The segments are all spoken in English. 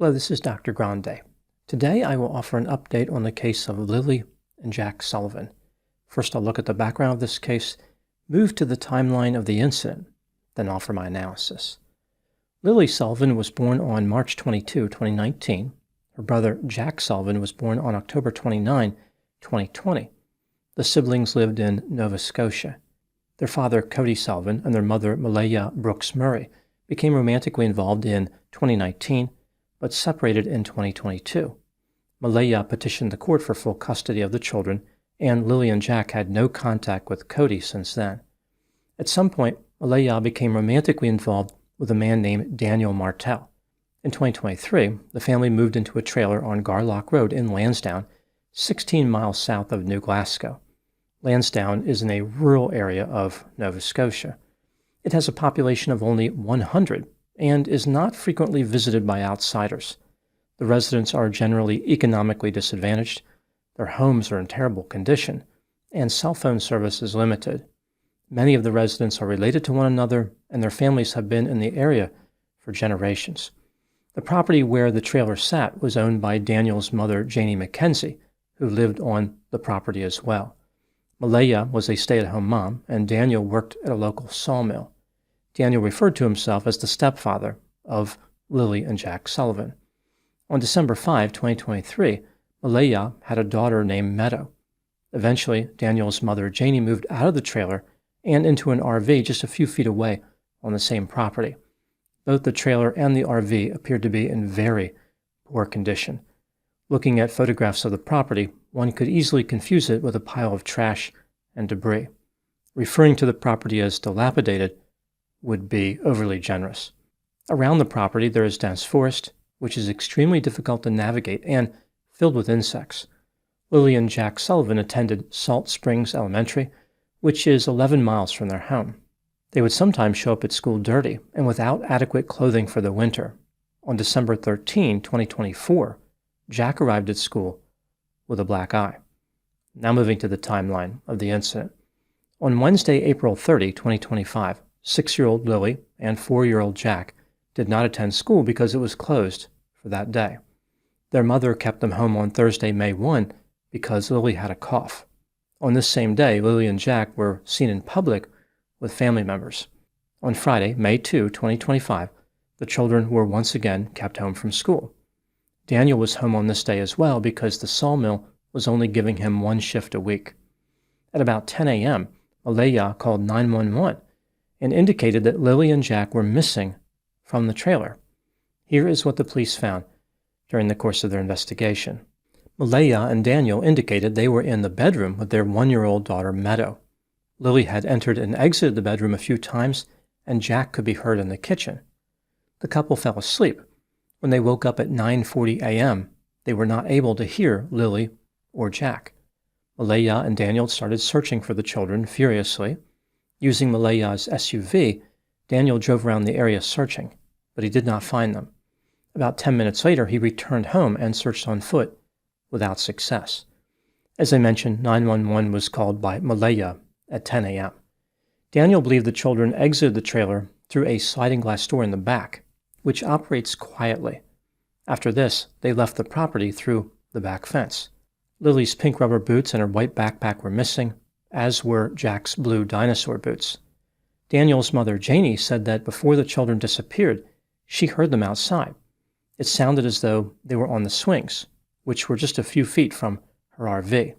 Hello, this is Dr. Grande. Today I will offer an update on the case of Lilly and Jack Sullivan. First, I'll look at the background of this case, move to the timeline of the incident, then offer my analysis. Lilly Sullivan was born on March 22, 2019. Her brother Jack Sullivan was born on October 29, 2020. The siblings lived in Nova Scotia. Their father, Cody Sullivan, and their mother, Malaya Brooks Murray, became romantically involved in 2019, but separated in 2022. Malaya petitioned the court for full custody of the children, and Lilly and Jack had no contact with Cody since then. At some point, Malaya became romantically involved with a man named Daniel Martell. In 2023, the family moved into a trailer on Garlock Road in Lansdowne, 16 miles south of New Glasgow. Lansdowne is in a rural area of Nova Scotia. It has a population of only 100 and is not frequently visited by outsiders. The residents are generally economically disadvantaged, their homes are in terrible condition, and cell phone service is limited. Many of the residents are related to one another, and their families have been in the area for generations. The property where the trailer sat was owned by Daniel's mother, Janie McKenzie, who lived on the property as well. Malaya was a stay-at-home mom, and Daniel worked at a local sawmill. Daniel referred to himself as the stepfather of Lilly and Jack Sullivan. On December 5, 2023, Malaya had a daughter named Meadow. Eventually, Daniel's mother, Janie, moved out of the trailer and into an RV just a few feet away on the same property. Both the trailer and the RV appeared to be in very poor condition. Looking at photographs of the property, one could easily confuse it with a pile of trash and debris. Referring to the property as dilapidated would be overly generous. Around the property there is dense forest, which is extremely difficult to navigate and filled with insects. Lilly and Jack Sullivan attended Salt Springs Elementary, which is 11 miles from their home. They would sometimes show up at school dirty and without adequate clothing for the winter. On December 13, 2024, Jack arrived at school with a black eye. Now moving to the timeline of the incident. On Wednesday, April 30, 2025, 6-year-old Lilly and 4-year-old Jack did not attend school because it was closed for that day. Their mother kept them home on Thursday, May 1, because Lilly had a cough. On this same day, Lilly and Jack were seen in public with family members. On Friday, May 2, 2025, the children were once again kept home from school. Daniel was home on this day as well because the sawmill was only giving him one shift a week. At about 10 a.m., Malaya called 911 and indicated that Lilly and Jack were missing from the trailer. Here is what the police found during the course of their investigation. Malaya and Daniel indicated they were in the bedroom with their 1-year-old daughter, Meadow. Lilly had entered and exited the bedroom a few times, and Jack could be heard in the kitchen. The couple fell asleep. When they woke up at 9:40 a.m., they were not able to hear Lilly or Jack. Malaya and Daniel started searching for the children furiously. Using Malaya's SUV, Daniel drove around the area searching, but he did not find them. About 10 minutes later, he returned home and searched on foot without success. As I mentioned, 911 was called by Malaya at 10 a.m. Daniel believed the children exited the trailer through a sliding glass door in the back, which operates quietly. After this, they left the property through the back fence. Lily's pink rubber boots and her white backpack were missing, as were Jack's blue dinosaur boots. Daniel's mother, Janie, said that before the children disappeared, she heard them outside. It sounded as though they were on the swings, which were just a few feet from her RV.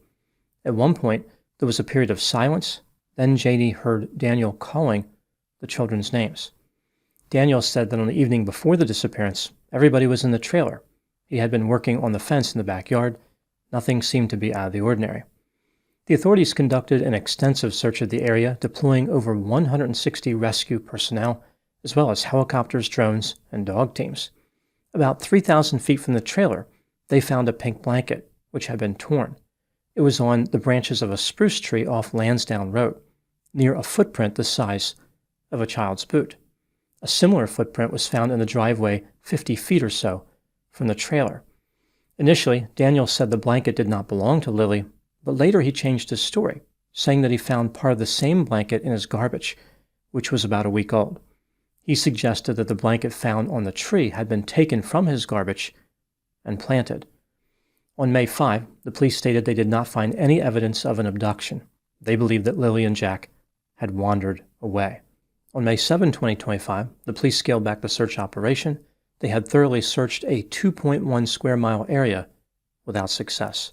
At one point, there was a period of silence. Then Janie heard Daniel calling the children's names. Daniel said that on the evening before the disappearance, everybody was in the trailer. He had been working on the fence in the backyard. Nothing seemed to be out of the ordinary. The authorities conducted an extensive search of the area, deploying over 160 rescue personnel, as well as helicopters, drones, and dog teams. About 3,000 feet from the trailer, they found a pink blanket, which had been torn. It was on the branches of a spruce tree off Lansdowne Road, near a footprint the size of a child's boot. A similar footprint was found in the driveway 50 feet or so from the trailer. Initially, Daniel said the blanket did not belong to Lilly, but later he changed his story, saying that he found part of the same blanket in his garbage, which was about a week old. He suggested that the blanket found on the tree had been taken from his garbage and planted. On May 5, the police stated they did not find any evidence of an abduction. They believed that Lilly and Jack had wandered away. On May 7, 2025, the police scaled back the search operation. They had thoroughly searched a 2.1 square mile area without success.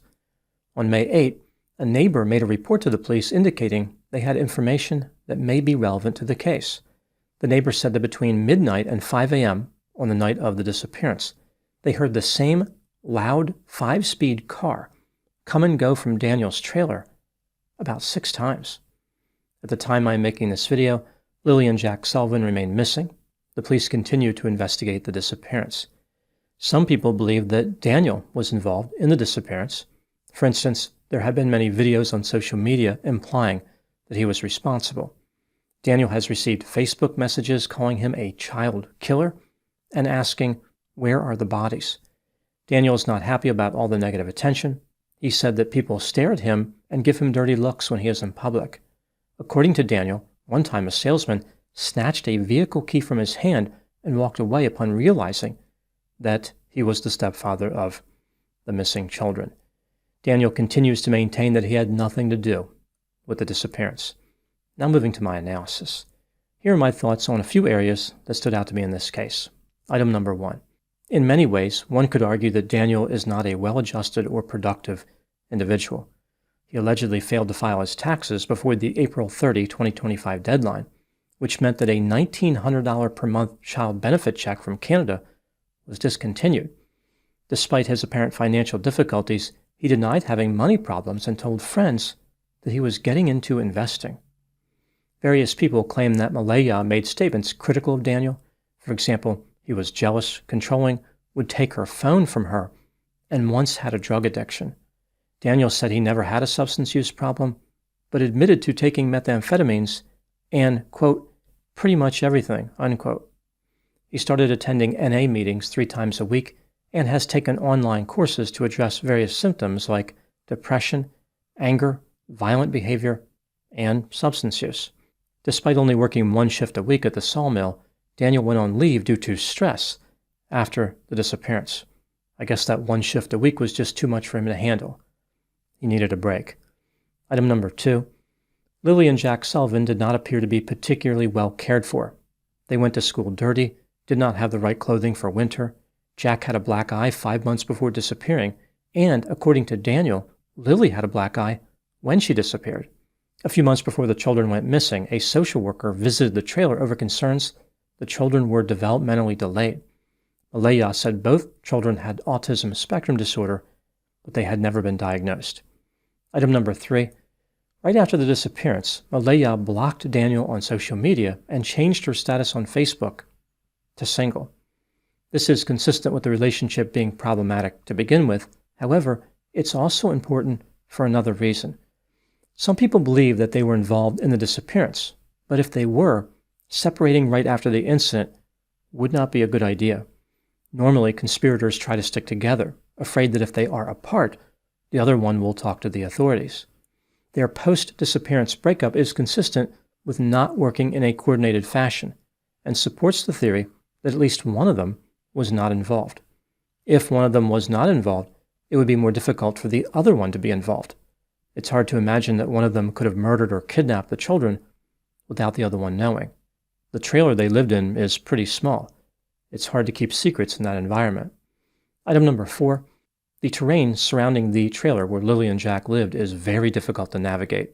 On May 8, a neighbor made a report to the police indicating they had information that may be relevant to the case. The neighbor said that between midnight and 5 a.m. on the night of the disappearance, they heard the same loud 5-speed car come and go from Daniel's trailer about 6 times. At the time I'm making this video, Lilly and Jack Sullivan remained missing. The police continue to investigate the disappearance. Some people believe that Daniel was involved in the disappearance. For instance, there have been many videos on social media implying that he was responsible. Daniel has received Facebook messages calling him a child killer and asking, "Where are the bodies?" Daniel is not happy about all the negative attention. He said that people stare at him and give him dirty looks when he is in public. According to Daniel, one time a salesman snatched a vehicle key from his hand and walked away upon realizing that he was the stepfather of the missing children. Daniel continues to maintain that he had nothing to do with the disappearance. Now moving to my analysis. Here are my thoughts on a few areas that stood out to me in this case. Item number 1. In many ways, one could argue that Daniel is not a well-adjusted or productive individual. He allegedly failed to file his taxes before the April 30, 2025 deadline, which meant that a $1,900 per month child benefit check from Canada was discontinued. Despite his apparent financial difficulties, he denied having money problems and told friends that he was getting into investing. Various people claim that Malaya made statements critical of Daniel. For example, he was jealous, controlling, would take her phone from her, and once had a drug addiction. Daniel said he never had a substance use problem, but admitted to taking methamphetamines and, quote, pretty much everything, unquote. He started attending NA meetings 3 times a week and has taken online courses to address various symptoms like depression, anger, violent behavior, and substance use. Despite only working 1 shift a week at the sawmill, Daniel went on leave due to stress after the disappearance. I guess that 1 shift a week was just too much for him to handle. He needed a break. Item number 2. Lilly and Jack Sullivan did not appear to be particularly well cared for. They went to school dirty, did not have the right clothing for winter. Jack had a black eye 5 months before disappearing, and, according to Daniel, Lilly had a black eye when she disappeared. A few months before the children went missing, a social worker visited the trailer over concerns the children were developmentally delayed. Malaya said both children had autism spectrum disorder, but they had never been diagnosed. Item number 3. Right after the disappearance, Malaya blocked Daniel on social media and changed her status on Facebook to single. This is consistent with the relationship being problematic to begin with. However, it's also important for another reason. Some people believe that they were involved in the disappearance, but if they were, separating right after the incident would not be a good idea. Normally, conspirators try to stick together, afraid that if they are apart, the other one will talk to the authorities. Their post-disappearance breakup is consistent with not working in a coordinated fashion and supports the theory that at least one of them was not involved. If one of them was not involved, it would be more difficult for the other one to be involved. It's hard to imagine that one of them could have murdered or kidnapped the children without the other one knowing. The trailer they lived in is pretty small. It's hard to keep secrets in that environment. Item number 4. The terrain surrounding the trailer where Lilly and Jack lived is very difficult to navigate.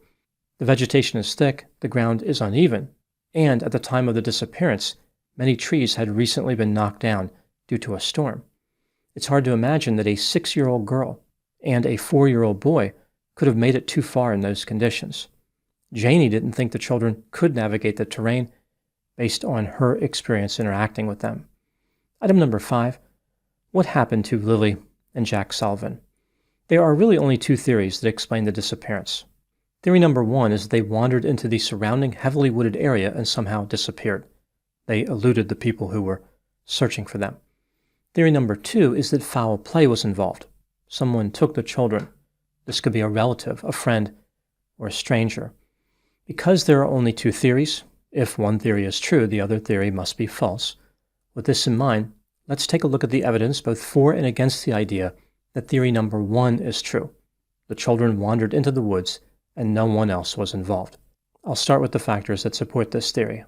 The vegetation is thick, the ground is uneven, and at the time of the disappearance, many trees had recently been knocked down due to a storm. It's hard to imagine that a 6-year-old girl and a 4-year-old boy could have made it too far in those conditions. Janie didn't think the children could navigate the terrain based on her experience interacting with them. Item number 5. What happened to Lilly and Jack Sullivan? There are really only 2 theories that explain the disappearance. Theory number 1 is they wandered into the surrounding heavily wooded area and somehow disappeared. They eluded the people who were searching for them. Theory number 2 is that foul play was involved. Someone took the children. This could be a relative, a friend, or a stranger. Because there are only 2 theories, If one theory is true, the other theory must be false. With this in mind, let's take a look at the evidence both for and against the idea that theory number 1 is true. The children wandered into the woods and no one else was involved. I'll start with the factors that support this theory.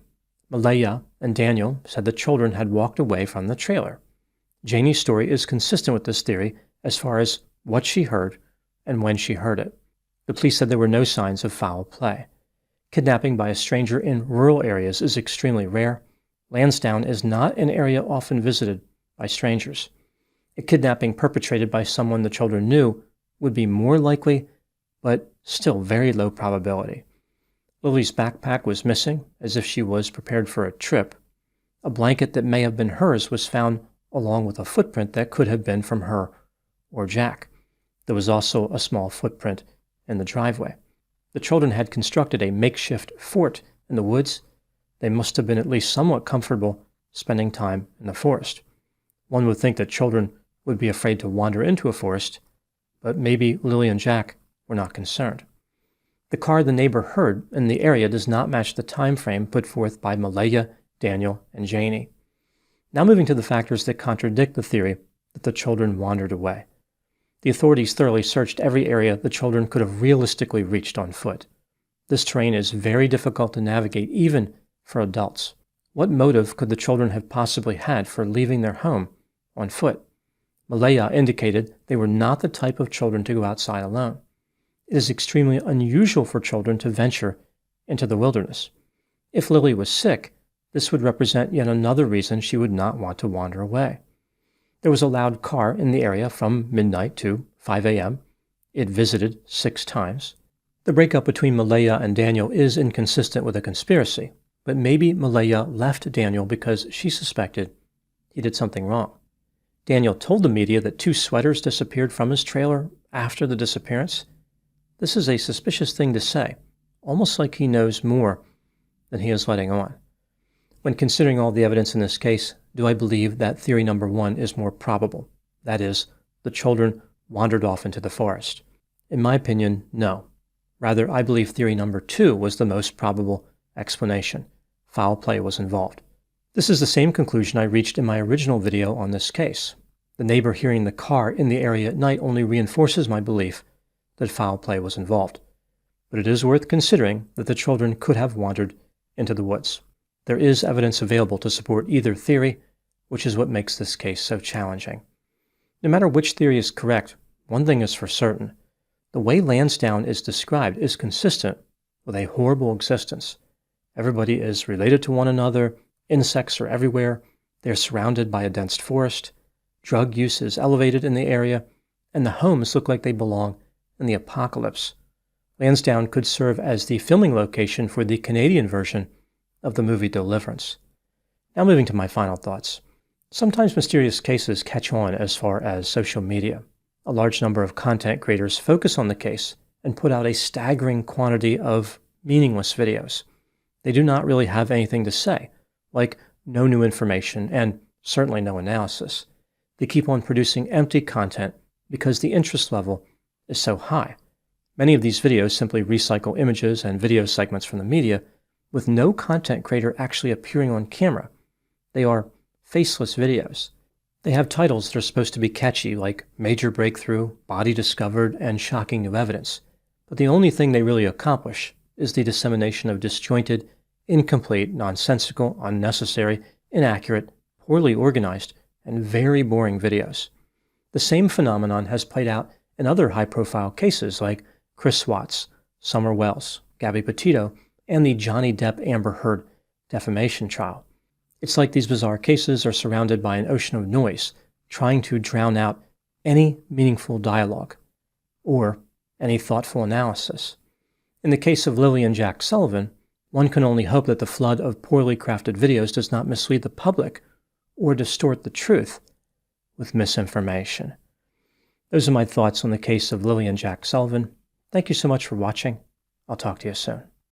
Malaya and Daniel said the children had walked away from the trailer. Janie's story is consistent with this theory as far as what she heard and when she heard it. The police said there were no signs of foul play. Kidnapping by a stranger in rural areas is extremely rare. Lansdowne is not an area often visited by strangers. A kidnapping perpetrated by someone the children knew would be more likely, but still very low probability. Lily's backpack was missing, as if she was prepared for a trip. A blanket that may have been hers was found along with a footprint that could have been from her or Jack. There was also a small footprint in the driveway. The children had constructed a makeshift fort in the woods. They must have been at least somewhat comfortable spending time in the forest. One would think that children would be afraid to wander into a forest, but maybe Lily and Jack were not concerned. The car the neighbor heard in the area does not match the time frame put forth by Malaya, Daniel, and Janie. Now moving to the factors that contradict the theory that the children wandered away. The authorities thoroughly searched every area the children could have realistically reached on foot. This terrain is very difficult to navigate even for adults. What motive could the children have possibly had for leaving their home on foot? Malaya indicated they were not the type of children to go outside alone. It is extremely unusual for children to venture into the wilderness. If Lily was sick, this would represent yet another reason she would not want to wander away. There was a loud car in the area from midnight to 5 a.m. It visited 6 times. The breakup between Malaya and Daniel is inconsistent with a conspiracy, but maybe Malaya left Daniel because she suspected he did something wrong. Daniel told the media that 2 sweaters disappeared from his trailer after the disappearance. This is a suspicious thing to say, almost like he knows more than he is letting on. When considering all the evidence in this case, do I believe that theory number 1 is more probable? That is, the children wandered off into the forest. In my opinion, no. Rather, I believe theory number 2 was the most probable explanation. Foul play was involved. This is the same conclusion I reached in my original video on this case. The neighbor hearing the car in the area at night only reinforces my belief that foul play was involved. But it is worth considering that the children could have wandered into the woods. There is evidence available to support either theory, which is what makes this case so challenging. No matter which theory is correct, one thing is for certain. The way Lansdowne is described is consistent with a horrible existence. Everybody is related to one another, insects are everywhere, they are surrounded by a dense forest, drug use is elevated in the area, and the homes look like they belong in the apocalypse. Lansdowne could serve as the filming location for the Canadian version of the movie Deliverance. Now moving to my final thoughts. Sometimes mysterious cases catch on as far as social media. A large number of content creators focus on the case and put out a staggering quantity of meaningless videos. They do not really have anything to say, like no new information and certainly no analysis. They keep on producing empty content because the interest level is so high. Many of these videos simply recycle images and video segments from the media with no content creator actually appearing on camera. They are faceless videos. They have titles that are supposed to be catchy, like Major Breakthrough, Body Discovered, and Shocking New Evidence. But the only thing they really accomplish is the dissemination of disjointed, incomplete, nonsensical, unnecessary, inaccurate, poorly organized, and very boring videos. The same phenomenon has played out in other high-profile cases like Chris Watts, Summer Wells, Gabby Petito, and the Johnny Depp-Amber Heard defamation trial. It's like these bizarre cases are surrounded by an ocean of noise, trying to drown out any meaningful dialogue or any thoughtful analysis. In the case of Lilly and Jack Sullivan, one can only hope that the flood of poorly crafted videos does not mislead the public or distort the truth with misinformation. Those are my thoughts on the case of Lilly and Jack Sullivan. Thank you so much for watching. I'll talk to you soon.